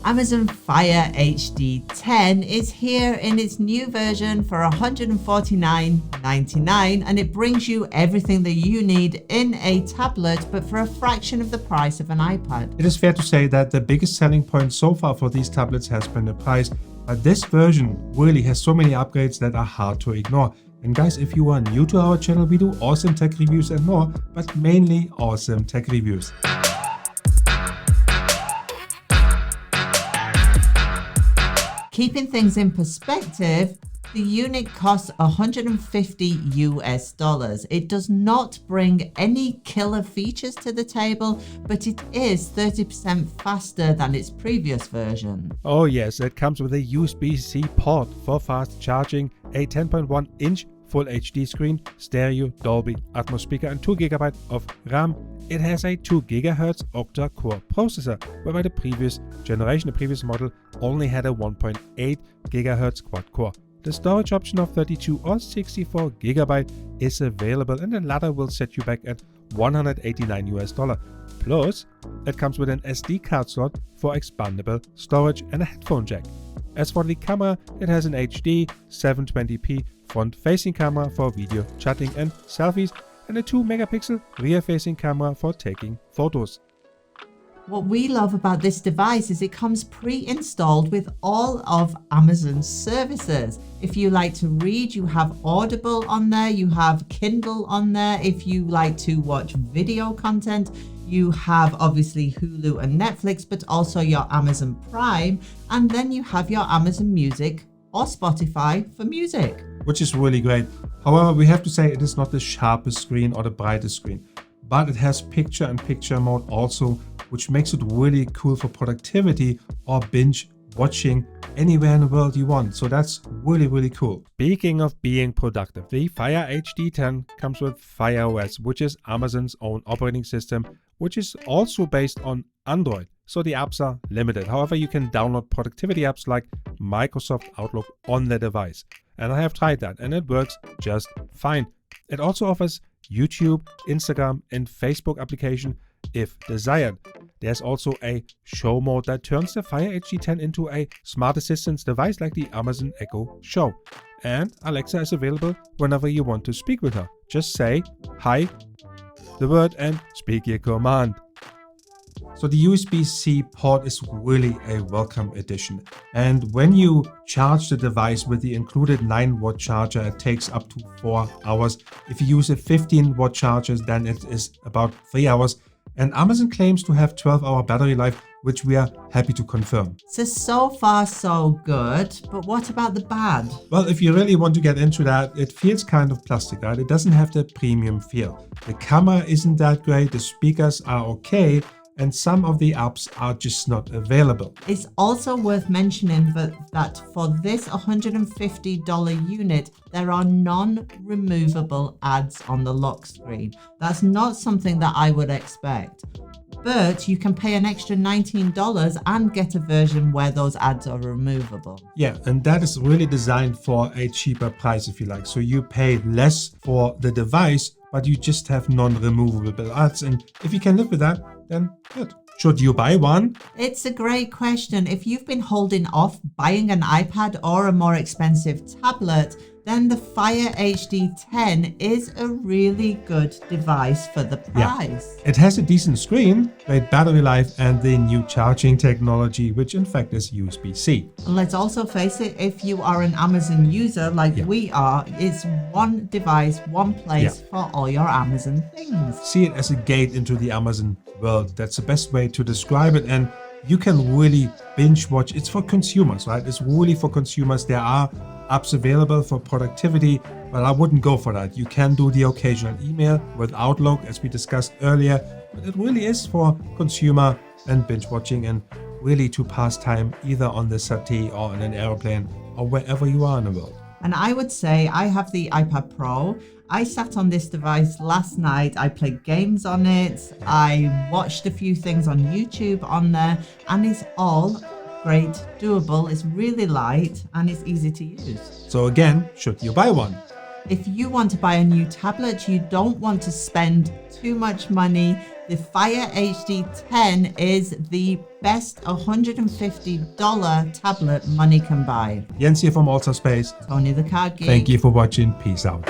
Amazon Fire HD 10 is here in its new version for $149.99, and it brings you everything that you need in a tablet, but for a fraction of the price of an iPad. It is fair to say that the biggest selling point so far for these tablets has been the price, but this version really has so many upgrades that are hard to ignore. And guys, if you are new to our channel, we do awesome tech reviews and more, but mainly awesome tech reviews. Keeping things in perspective, the unit costs $150 US. It does not bring any killer features to the table, but it is 30% faster than its previous version. Oh yes, it comes with a USB-C port for fast charging, a 10.1-inch Full HD screen, stereo, Dolby Atmos speaker and 2 GB of RAM. It has a 2 GHz octa-core processor, whereby the previous model only had a 1.8 GHz quad-core. The storage option of 32 or 64 GB is available, and the latter will set you back at $189 US. Plus, it comes with an SD card slot for expandable storage and a headphone jack. As for the camera, it has an HD 720p front-facing camera for video chatting and selfies, and a 2-megapixel rear-facing camera for taking photos. What we love about this device is it comes pre-installed with all of Amazon's services. If you like to read, you have Audible on there, you have Kindle on there. If you like to watch video content, you have obviously Hulu and Netflix, but also your Amazon Prime, and then you have your Amazon Music or Spotify for music. Which is really great. However, we have to say it is not the sharpest screen or the brightest screen, but it has picture-in-picture mode also, which makes it really cool for productivity or binge watching anywhere in the world you want. So that's really, really cool. Speaking of being productive, the Fire HD 10 comes with Fire OS, which is Amazon's own operating system, which is also based on Android. So the apps are limited. However, you can download productivity apps like Microsoft Outlook on the device. And I have tried that, and it works just fine. It also offers YouTube, Instagram, and Facebook application if desired. There's also a show mode that turns the Fire HD 10 into a smart assistance device like the Amazon Echo Show. And Alexa is available whenever you want to speak with her. Just say, "Hi," the word, and speak your command. So the USB-C port is really a welcome addition. And when you charge the device with the included 9-watt charger, it takes up to 4 hours. If you use a 15-watt charger, then it is about 3 hours. And Amazon claims to have 12-hour battery life, which we are happy to confirm. So far so good, but what about the bad? Well, if you really want to get into that, it feels kind of plastic, right? It doesn't have the premium feel. The camera isn't that great, the speakers are okay, and some of the apps are just not available. It's also worth mentioning that for this $150 unit, there are non-removable ads on the lock screen. That's not something that I would expect. But you can pay an extra $19 and get a version where those ads are removable. Yeah, and that is really designed for a cheaper price, if you like. So you pay less for the device, but you just have non-removable ads. And if you can live with that, then good. Should you buy one? It's a great question. If you've been holding off buying an iPad or a more expensive tablet, then the Fire HD 10 is a really good device for the price. Yeah. It has a decent screen, great battery life, and the new charging technology, which in fact is USB-C. And let's also face it, if you are an Amazon user like we are, it's one device, one place for all your Amazon things. See it as a gate into the Amazon world. That's the best way to describe it. And you can really binge watch. It's for consumers, right? It's really for consumers. There are apps available for productivity, but I wouldn't go for that. You can do the occasional email with Outlook, as we discussed earlier, but it really is for consumer and binge watching, and really to pass time either on the settee or in an airplane or wherever you are in the world. And I would say I have the iPad Pro. I sat on this device last night. I played games on it. I watched a few things on YouTube on there, and it's all great, doable, it's really light, and it's easy to use. So again, should you buy one? If you want to buy a new tablet, you don't want to spend too much money, The Fire HD 10 is the best $150 tablet money can buy. Jens here from Alta Space. Tony the Card Geek. Thank you for watching. Peace out.